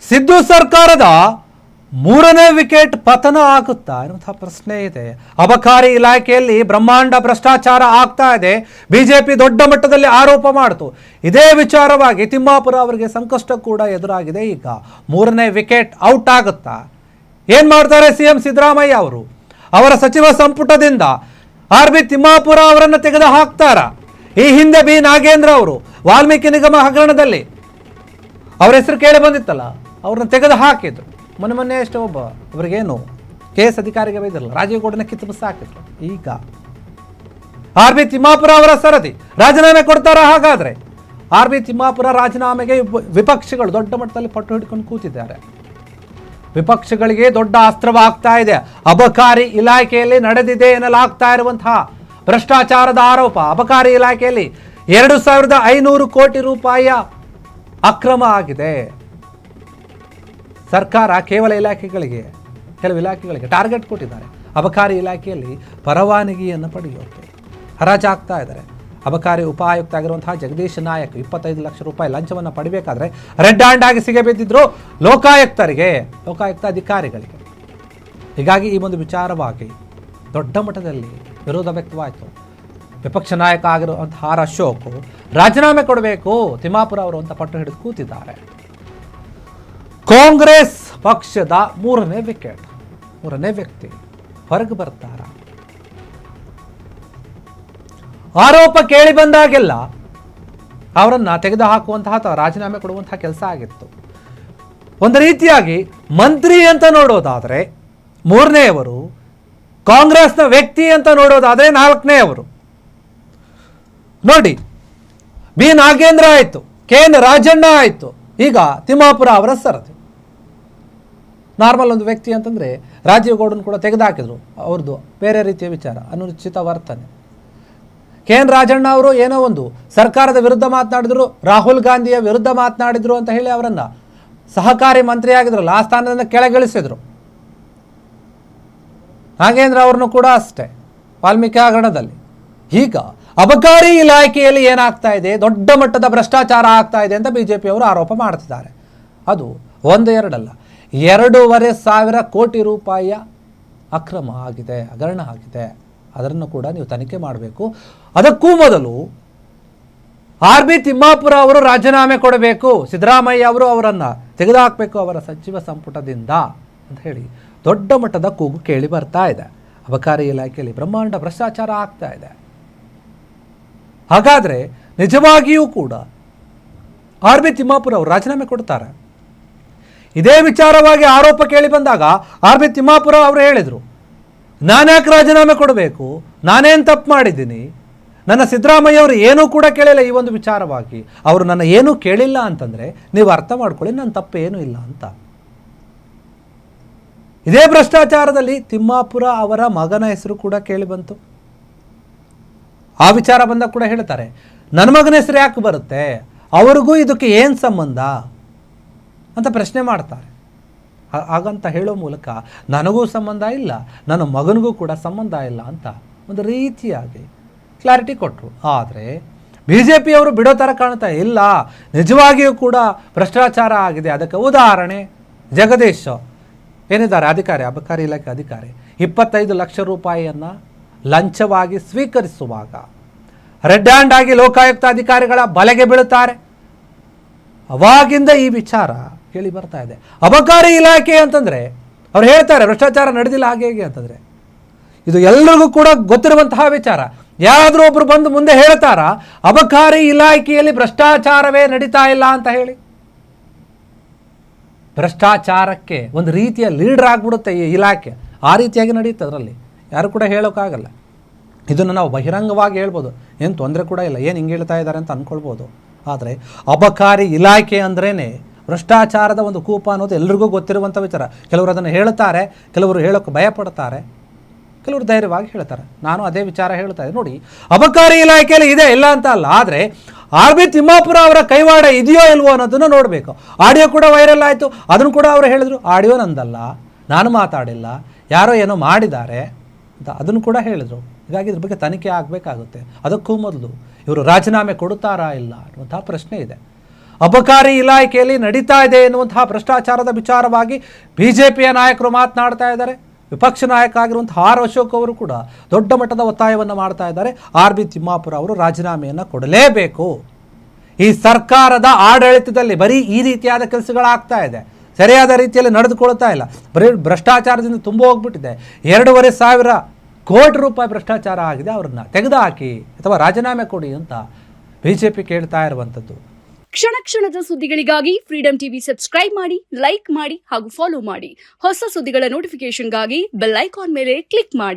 ಸಿದ್ದು ಸರ್ಕಾರದ ಮೂರನೇ ವಿಕೆಟ್ ಪತನ ಆಗುತ್ತಾ ಎನ್ನುವಂತಹ ಪ್ರಶ್ನೆ ಇದೆ. ಅಬಕಾರಿ ಇಲಾಖೆಯಲ್ಲಿ ಬ್ರಹ್ಮಾಂಡ ಭ್ರಷ್ಟಾಚಾರ ಆಗ್ತಾ ಇದೆ. ಬಿಜೆಪಿ ದೊಡ್ಡ ಮಟ್ಟದಲ್ಲಿ ಆರೋಪ ಮಾಡಿತು. ಇದೇ ವಿಚಾರವಾಗಿ ತಿಮ್ಮಾಪುರ ಅವರಿಗೆ ಸಂಕಷ್ಟ ಕೂಡ ಎದುರಾಗಿದೆ. ಈಗ ಮೂರನೇ ವಿಕೆಟ್ ಔಟ್ ಆಗುತ್ತಾ? ಏನ್ ಮಾಡ್ತಾರೆ ಸಿಎಂ ಸಿದ್ದರಾಮಯ್ಯ ಅವರು? ಅವರ ಸಚಿವ ಸಂಪುಟದಿಂದ ಆರ್.ಬಿ. ತಿಮ್ಮಾಪುರ ಅವರನ್ನು ತೆಗೆದು ಹಾಕ್ತಾರ? ಈ ಹಿಂದೆ ಬಿ ನಾಗೇಂದ್ರ ಅವರು ವಾಲ್ಮೀಕಿ ನಿಗಮ ಹಗರಣದಲ್ಲಿ ಅವರ ಹೆಸರು ಕೇಳಿ ಬಂದಿತ್ತಲ್ಲ, ಅವ್ರನ್ನ ತೆಗೆದು ಹಾಕಿದ್ರು. ಮೊನ್ನೆ ಅಷ್ಟೇ ಒಬ್ಬ ಅವರಿಗೇನು KS ಅಧಿಕಾರಿಗೆ ಬೈದಿರಲ್ಲ, ರಾಜೀವ್ ಗೌಡನ ಕಿತ್ತು ಬಸ್ ಹಾಕಿದ್ರು. ಈಗ ಆರ್.ಬಿ. ತಿಮ್ಮಾಪುರ ಅವರ ಸರದಿ ರಾಜೀನಾಮೆ ಕೊಡ್ತಾರ? ಹಾಗಾದ್ರೆ ಆರ್.ಬಿ. ತಿಮ್ಮಾಪುರ ರಾಜೀನಾಮೆಗೆ ವಿಪಕ್ಷಗಳು ದೊಡ್ಡ ಮಟ್ಟದಲ್ಲಿ ಪಟ್ಟು ಹಿಡ್ಕೊಂಡು ಕೂತಿದ್ದಾರೆ. ವಿಪಕ್ಷಗಳಿಗೆ ದೊಡ್ಡ ಅಸ್ತ್ರವಾಗ್ತಾ ಇದೆ. ಅಬಕಾರಿ ಇಲಾಖೆಯಲ್ಲಿ ನಡೆದಿದೆ ಎನ್ನಲಾಗ್ತಾ ಇರುವಂತಹ ಭ್ರಷ್ಟಾಚಾರದ ಆರೋಪ. ಅಬಕಾರಿ ಇಲಾಖೆಯಲ್ಲಿ 2,500 ಕೋಟಿ ರೂಪಾಯಿಯ ಅಕ್ರಮ ಆಗಿದೆ. ಸರ್ಕಾರ ಕೆಲವು ಇಲಾಖೆಗಳಿಗೆ ಟಾರ್ಗೆಟ್ ಕೊಟ್ಟಿದ್ದಾರೆ. ಅಬಕಾರಿ ಇಲಾಖೆಯಲ್ಲಿ ಪರವಾನಗಿಯನ್ನು ಪಡೆಯೋಕೆ ಹರಾಜಾಗ್ತಾ ಇದ್ದಾರೆ. ಅಬಕಾರಿ ಉಪ ಆಯುಕ್ತ ಆಗಿರುವಂತಹ ಜಗದೀಶ್ ನಾಯಕ್ 25 ಲಕ್ಷ ರೂಪಾಯಿ ಲಂಚವನ್ನು ಪಡಿಬೇಕಾದ್ರೆ ರೆಡ್ ಹ್ಯಾಂಡ್ ಆಗಿ ಸಿಗಬಿದ್ದಿದ್ರು ಲೋಕಾಯುಕ್ತ ಅಧಿಕಾರಿಗಳಿಗೆ. ಹೀಗಾಗಿ ಈ ಒಂದು ವಿಚಾರವಾಗಿ ದೊಡ್ಡ ಮಟ್ಟದಲ್ಲಿ ವಿರೋಧ ವ್ಯಕ್ತವಾಯಿತು. ವಿಪಕ್ಷ ನಾಯಕ ಆಗಿರುವಂತಹ ಆರ್ ಅಶೋಕ್ ರಾಜೀನಾಮೆ ಕೊಡಬೇಕು ತಿಮ್ಮಾಪುರ ಅವರು ಅಂತ ಪಟ್ಟು ಹಿಡಿದು ಕೂತಿದ್ದಾರೆ. ಕಾಂಗ್ರೆಸ್ ಪಕ್ಷದ ಮೂರನೇ ವ್ಯಕ್ತಿ ಹೊರಗೆ ಬರ್ತಾರ? ಆರೋಪ ಕೇಳಿ ಬಂದಾಗೆಲ್ಲ ಅವರನ್ನ ತೆಗೆದು ಹಾಕುವಂತಹ ಅಥವಾ ರಾಜೀನಾಮೆ ಕೊಡುವಂತಹ ಕೆಲಸ ಆಗಿತ್ತು. ಒಂದು ರೀತಿಯಾಗಿ ಮಂತ್ರಿ ಅಂತ ನೋಡೋದಾದ್ರೆ ಮೂರನೆಯವರು, ಕಾಂಗ್ರೆಸ್ನ ವ್ಯಕ್ತಿ ಅಂತ ನೋಡೋದಾದ್ರೆ ನಾಲ್ಕನೆಯವರು. ನೋಡಿ, ಬಿ ನಾಗೇಂದ್ರ ಆಯ್ತು, KN ರಾಜಣ್ಣ ಆಯ್ತು, ಈಗ ತಿಮ್ಮಾಪುರ ಅವರ ಸರದಿ. ನಾರ್ಮಲ್ ಒಂದು ವ್ಯಕ್ತಿ ಅಂತಂದ್ರೆ ರಾಜೀವ್ ಗೌಡನ್ ಕೂಡ ತೆಗೆದುಹಾಕಿದ್ರು. ಅವ್ರದ್ದು ಬೇರೆ ರೀತಿಯ ವಿಚಾರ, ಅನುಚಿತ ವರ್ತನೆ. KN ರಾಜಣ್ಣ ಅವರು ಏನೋ ಒಂದು ಸರ್ಕಾರದ ವಿರುದ್ಧ ಮಾತನಾಡಿದ್ರು, ರಾಹುಲ್ ಗಾಂಧಿಯ ವಿರುದ್ಧ ಮಾತನಾಡಿದ್ರು ಅಂತ ಹೇಳಿ ಅವರನ್ನ ಸಹಕಾರಿ ಮಂತ್ರಿ ಆಗಿದ್ರಲ್ಲ ಆ ಸ್ಥಾನದಿಂದ ಕೆಳಗಿಳಿಸಿದ್ರು. ನಾಗೇಂದ್ರ ಅವ್ರನ್ನು ಕೂಡ ಅಷ್ಟೇ ವಾಲ್ಮೀಕಿ ಹಗರಣದಲ್ಲಿ. ಈಗ ಅಬಕಾರಿ ಇಲಾಖೆಯಲ್ಲಿ ಏನಾಗ್ತಾ ಇದೆ, ದೊಡ್ಡ ಮಟ್ಟದ ಭ್ರಷ್ಟಾಚಾರ ಆಗ್ತಾ ಇದೆ ಅಂತ ಬಿಜೆಪಿ ಅವರು ಆರೋಪ ಮಾಡ್ತಿದ್ದಾರೆ. ಅದು 1-2 ಅಲ್ಲ, 2,500 ಕೋಟಿ ರೂಪಾಯಿಯ ಅಕ್ರಮ ಆಗಿದೆ, ಹಗರಣ ಆಗಿದೆ. ಅದನ್ನು ಕೂಡ ನೀವು ತನಿಖೆ ಮಾಡಬೇಕು. ಅದಕ್ಕೂ ಮೊದಲು ಆರ್.ಬಿ. ತಿಮ್ಮಾಪುರ ಅವರು ರಾಜೀನಾಮೆ ಕೊಡಬೇಕು, ಸಿದ್ದರಾಮಯ್ಯ ಅವರು ಅವರನ್ನು ತೆಗೆದುಹಾಕಬೇಕು ಅವರ ಸಚಿವ ಸಂಪುಟದಿಂದ ಅಂತ ಹೇಳಿ ದೊಡ್ಡ ಮಟ್ಟದ ಕೂಗು ಕೇಳಿ ಬರ್ತಾ ಇದೆ. ಅಬಕಾರಿ ಇಲಾಖೆಯಲ್ಲಿ ಬ್ರಹ್ಮಾಂಡ ಭ್ರಷ್ಟಾಚಾರ ಆಗ್ತಾ ಇದೆ. ಹಾಗಾದ್ರೆ ನಿಜವಾಗಿಯೂ ಕೂಡ ಆರ್.ಬಿ. ತಿಮ್ಮಾಪುರ ಅವರು ರಾಜೀನಾಮೆ ಕೊಡ್ತಾರೆ? ಇದೇ ವಿಚಾರವಾಗಿ ಆರೋಪ ಕೇಳಿ ಬಂದಾಗ ಆರ್.ಬಿ. ತಿಮ್ಮಾಪುರ ಅವರು ಹೇಳಿದರು, ನಾನ್ಯಾಕೆ ರಾಜೀನಾಮೆ ಕೊಡಬೇಕು, ನಾನೇನು ತಪ್ಪು ಮಾಡಿದ್ದೀನಿ, ನನ್ನ ಸಿದ್ದರಾಮಯ್ಯ ಅವರು ಏನೂ ಕೂಡ ಕೇಳಿಲ್ಲ ಈ ಒಂದು ವಿಚಾರವಾಗಿ. ಅವರು ನನ್ನ ಏನೂ ಕೇಳಿಲ್ಲ ಅಂತಂದರೆ ನೀವು ಅರ್ಥ ಮಾಡ್ಕೊಳ್ಳಿ, ನನ್ನ ತಪ್ಪು ಏನೂ ಇಲ್ಲ ಅಂತ. ಇದೇ ಭ್ರಷ್ಟಾಚಾರದಲ್ಲಿ ತಿಮ್ಮಾಪುರ ಅವರ ಮಗನ ಹೆಸರು ಕೂಡ ಕೇಳಿ ಬಂತು. ಆ ವಿಚಾರ ಬಂದಾಗ ಕೂಡ ಹೇಳ್ತಾರೆ, ನನ್ನ ಮಗನ ಹೆಸರು ಯಾಕೆ ಬರುತ್ತೆ, ಅವ್ರಿಗೂ ಇದಕ್ಕೆ ಏನು ಸಂಬಂಧ ಅಂತ ಪ್ರಶ್ನೆ ಮಾಡ್ತಾರೆ. ಹಾಗಂತ ಹೇಳೋ ಮೂಲಕ ನನಗೂ ಸಂಬಂಧ ಇಲ್ಲ, ನನ್ನ ಮಗನಿಗೂ ಕೂಡ ಸಂಬಂಧ ಇಲ್ಲ ಅಂತ ಒಂದು ರೀತಿಯಾಗಿ ಕ್ಲಾರಿಟಿ ಕೊಟ್ಟರು. ಆದರೆ ಬಿಜೆಪಿಯವರು ಬಿಡೋ ಥರ ಕಾಣ್ತಾ ಇಲ್ಲ, ನಿಜವಾಗಿಯೂ ಕೂಡ ಭ್ರಷ್ಟಾಚಾರ ಆಗಿದೆ. ಅದಕ್ಕೆ ಉದಾಹರಣೆ ಜಗದೀಶ್ ಏನಿದ್ದಾರೆ ಅಧಿಕಾರಿ, ಅಬಕಾರಿ ಇಲಾಖೆ ಅಧಿಕಾರಿ, 25 ಲಕ್ಷ ರೂಪಾಯಿಯನ್ನು ಲಂಚವಾಗಿ ಸ್ವೀಕರಿಸುವಾಗ ರೆಡ್ ಹ್ಯಾಂಡ್ ಆಗಿ ಲೋಕಾಯುಕ್ತ ಅಧಿಕಾರಿಗಳ ಬಲೆಗೆ ಬೀಳುತ್ತಾರೆ. ಅವಾಗಿಂದ ಈ ವಿಚಾರ ಕೇಳಿ ಬರ್ತಾ ಇದೆ. ಅಬಕಾರಿ ಇಲಾಖೆ ಅಂತಂದ್ರೆ ಅವ್ರು ಹೇಳ್ತಾರೆ ಭ್ರಷ್ಟಾಚಾರ ನಡೆದಿಲ್ಲ ಹಾಗೆ ಹೇಗೆ ಅಂತಂದ್ರೆ ಇದು ಎಲ್ಲರಿಗೂ ಕೂಡ ಗೊತ್ತಿರುವಂತಹ ವಿಚಾರ. ಯಾರಾದರೂ ಒಬ್ರು ಬಂದು ಮುಂದೆ ಹೇಳ್ತಾರ ಅಬಕಾರಿ ಇಲಾಖೆಯಲ್ಲಿ ಭ್ರಷ್ಟಾಚಾರವೇ ನಡೀತಾ ಇಲ್ಲ ಅಂತ ಹೇಳಿ? ಭ್ರಷ್ಟಾಚಾರಕ್ಕೆ ಒಂದು ರೀತಿಯ ಲೀಡರ್ ಆಗ್ಬಿಡುತ್ತೆ ಈ ಇಲಾಖೆ. ಆ ರೀತಿಯಾಗಿ ನಡೆಯುತ್ತೆ, ಅದರಲ್ಲಿ ಯಾರು ಕೂಡ ಹೇಳೋಕ್ಕಾಗಲ್ಲ. ಇದನ್ನು ನಾವು ಬಹಿರಂಗವಾಗಿ ಹೇಳ್ಬೋದು, ಏನು ತೊಂದರೆ ಕೂಡ ಇಲ್ಲ, ಏನು ಹಿಂಗೆ ಹೇಳ್ತಾ ಇದ್ದಾರೆ ಅಂತ ಅಂದ್ಕೊಳ್ಬೋದು. ಆದರೆ ಅಬಕಾರಿ ಇಲಾಖೆ ಅಂದ್ರೇ ಭ್ರಷ್ಟಾಚಾರದ ಒಂದು ಕೂಪ ಅನ್ನೋದು ಎಲ್ರಿಗೂ ಗೊತ್ತಿರುವಂಥ ವಿಚಾರ. ಕೆಲವರು ಅದನ್ನು ಹೇಳ್ತಾರೆ, ಕೆಲವರು ಹೇಳೋಕ್ಕೆ ಭಯಪಡ್ತಾರೆ, ಕೆಲವರು ಧೈರ್ಯವಾಗಿ ಹೇಳ್ತಾರೆ. ನಾನು ಅದೇ ವಿಚಾರ ಹೇಳ್ತಾ ಇದ್ದೆ. ನೋಡಿ, ಅಬಕಾರಿ ಇಲಾಖೆಯಲ್ಲಿ ಇದೆ, ಇಲ್ಲ ಅಂತ ಅಲ್ಲ. ಆದರೆ ಆರ್.ಬಿ. ತಿಮ್ಮಾಪುರ ಅವರ ಕೈವಾಡ ಇದೆಯೋ ಇಲ್ವೋ ಅನ್ನೋದನ್ನು ನೋಡಬೇಕು. ಆಡಿಯೋ ಕೂಡ ವೈರಲ್ ಆಯಿತು, ಅದನ್ನು ಕೂಡ ಅವರು ಹೇಳಿದರು, ಆಡಿಯೋ ನಂದಲ್ಲ, ನಾನು ಮಾತಾಡಿಲ್ಲ, ಯಾರೋ ಏನೋ ಮಾಡಿದ್ದಾರೆ ಅಂತ ಅದನ್ನು ಕೂಡ ಹೇಳಿದರು. ಹೀಗಾಗಿ ಇದ್ರ ಬಗ್ಗೆ ತನಿಖೆ ಆಗಬೇಕಾಗುತ್ತೆ. ಅದಕ್ಕೂ ಮೊದಲು ಇವರು ರಾಜೀನಾಮೆ ಕೊಡುತ್ತಾರಾ ಇಲ್ಲ ಅನ್ನುವಂಥ ಪ್ರಶ್ನೆ ಇದೆ. ಅಬಕಾರಿ ಇಲಾಖೆಯಲ್ಲಿ ನಡೀತಾ ಇದೆ ಎನ್ನುವಂತಹ ಭ್ರಷ್ಟಾಚಾರದ ವಿಚಾರವಾಗಿ ಬಿಜೆಪಿಯ ನಾಯಕರು ಮಾತನಾಡ್ತಾ ಇದ್ದಾರೆ. ವಿಪಕ್ಷ ನಾಯಕ ಆಗಿರುವಂತಹ ಆರ್ ಅಶೋಕ್ ಅವರು ಕೂಡ ದೊಡ್ಡ ಮಟ್ಟದ ಒತ್ತಾಯವನ್ನು ಮಾಡ್ತಾ ಇದ್ದಾರೆ. ಆರ್ ಬಿ ತಿಮ್ಮಾಪುರ ಅವರು ರಾಜೀನಾಮೆಯನ್ನು ಕೊಡಲೇಬೇಕು. ಈ ಸರ್ಕಾರದ ಆಡಳಿತದಲ್ಲಿ ಬರೀ ಈ ರೀತಿಯಾದ ಕೆಲಸಗಳಾಗ್ತಾ ಇದೆ, ಸರಿಯಾದ ರೀತಿಯಲ್ಲಿ ನಡೆದುಕೊಳ್ತಾ ಇಲ್ಲ, ಬರೀ ಭ್ರಷ್ಟಾಚಾರದಿಂದ ತುಂಬ ಹೋಗ್ಬಿಟ್ಟಿದೆ. 2,500 ಕೋಟಿ ರೂಪಾಯಿ ಭ್ರಷ್ಟಾಚಾರ ಆಗಿದೆ, ಅವ್ರನ್ನ ತೆಗೆದುಹಾಕಿ ಅಥವಾ ರಾಜೀನಾಮೆ ಕೊಡಿ ಅಂತ ಬಿಜೆಪಿ ಕೇಳ್ತಾ ಇರುವಂಥದ್ದು. ಕ್ಷಣ ಕ್ಷಣದ ಸುದ್ದಿಗಳಿಗಾಗಿ ಫ್ರೀಡಂ ಟಿವಿ ಸಬ್ಸ್ಕ್ರೈಬ್ ಮಾಡಿ, ಲೈಕ್ ಮಾಡಿ ಹಾಗೂ ಫಾಲೋ ಮಾಡಿ. ಹೊಸ ಸುದ್ದಿಗಳ ನೋಟಿಫಿಕೇಶನ್ಗಾಗಿ ಬೆಲ್ ಐಕಾನ್ ಮೇಲೆ ಕ್ಲಿಕ್ ಮಾಡಿ.